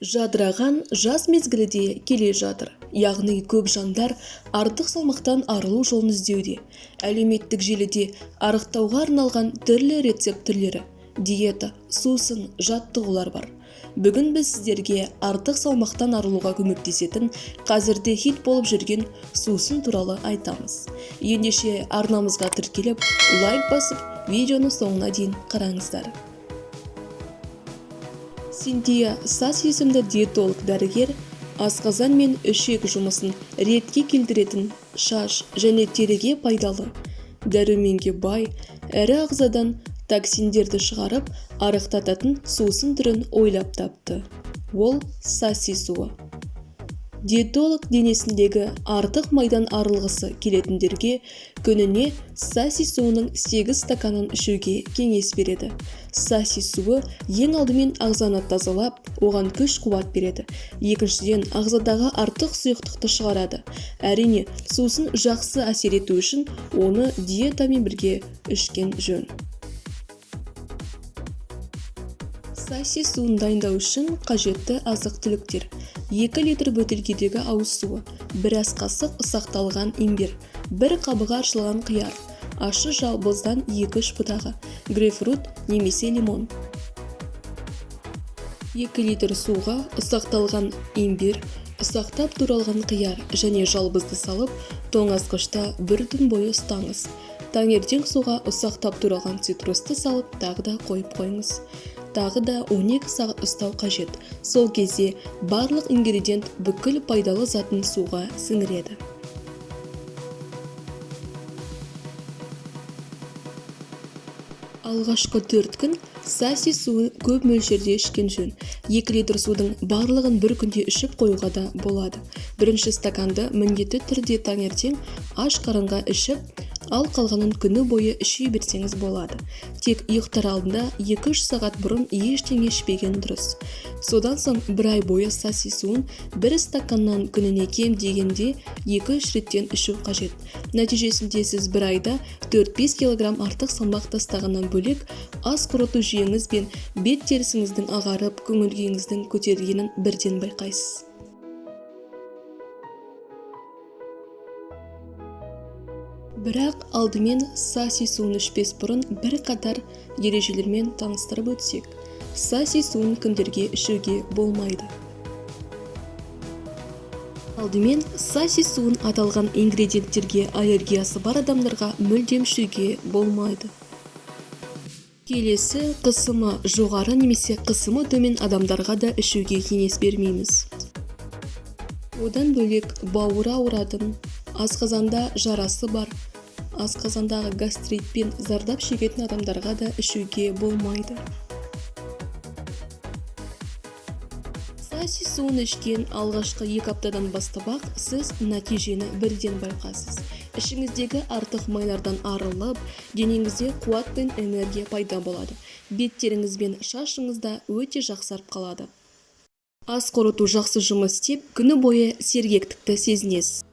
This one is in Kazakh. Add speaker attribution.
Speaker 1: Жадыраған жаз мезгілі де келе жатыр. Яғни көп жандар артық салмақтан арылу жолын іздеуде. Әлеуметтік желіде арықтауға арналған түрлі рецепт түрлері, диета, сусын, жаттығулар бар. Бүгін біз сіздерге артық салмақтан арылуға көмектесетін, қазірде хит болып жүрген сусын туралы айтамыз. Ендеше арнамызға тіркеліп, лайк басып, видеоны соңына дейін қараңыздар. Синтия Сас есімді диетолог дәрігер асқазан мен ішек жұмысын ретке келтіретін шаш және теріге пайдалы, дәруменге бай, әрі ағзадан токсиндерді шығарып, арықтататын сусын түрін ойлап тапты. Ол саси суы. Диетолог денесіндегі артық майдан арылғысы келетіндерге күніне саси суының 8 стаканын ішуге кеңес береді. Саси суы ең алдымен ағзаны тазалап, оған күш-қуат береді. Екіншіден, ағзадағы артық сұйықтықты шығарады. Әрине, сусын жақсы әсер ету үшін оны диетамен бірге ішкен жөн. Саси суын дайындау үшін қажетті азық-түліктер: 2 литр бөтелкедегі ауыз суы, 1 ас қасық ұсақталған имбир, 1 қабығы аршылған қияр, ащы жалбыздан 2-3 бұтағы, грейпфрут немесе лимон. 2 литр суға ұсақталған имбир, ұсақтап туралған қияр және жалбызды салып, тоңазытқышта 1 түн бойы ұстаңыз. Таңертең суға ұсақтап туралған цитрусты салып, тағы да қойып қойыңыз. Тағы да 12 сағат ұстау қажет. Сол кезде барлық ингредиент бүкіл пайдалы затын суға сіңіреді. Алғашқы 4 күн саси суын көп мөлшерде ішкен жөн. 2 литр судың барлығын бір күнде ішіп қоюға да болады. Бірінші стаканды міндетті түрде таңертең аш қарынға ішіп, ал қалғанын күні бойы іше берсеңіз болады. Тек ұйықтар алдында 2-3 сағат бұрын ештеңе ішпеген дұрыс. Содан соң 1 ай бойы саси суын 1 стаканнан күніне кем дегенде 2-3 реттен ішу қажет. Нәтижесінде сіз 1 айда 4-5 кг артық салмақ тастағаннан бөлек, ас қорыту жүйеңіз бен бет терісіңіздің ағарып, көңіл-күйіңіздің көтерілгенін бірден байқайсыз. Бірақ алдымен саси суын ішпес бұрын бір қатар ережелермен таныстырып өтсек. Саси суын кімдерге ішуге болмайды? Алдымен саси суын аталған ингредиенттерге аллергиясы бар адамдарға мүлдем ішуге болмайды. Келесі, қысымы жоғары немесе қысымы төмен адамдарға да ішуге кеңес бермейміз. Одан бөлек бауыры ауыратын, асқазанда жарасы бар, асқазандағы гастритпен зардап шегетін адамдарға да ішуге болмайды. Саси суын ішкен алғашқы 2 аптадан бастап-ақ сіз нәтижені бірден байқасыз. Ішіңіздегі артық майлардан арылып, денеңізде қуат пен энергия пайда болады. Беттеріңіз бен шашыңызда өте жақсарып қалады. Ас қорыту жақсы жұмыс істеп, күні бойы сергектікті сезінесіз.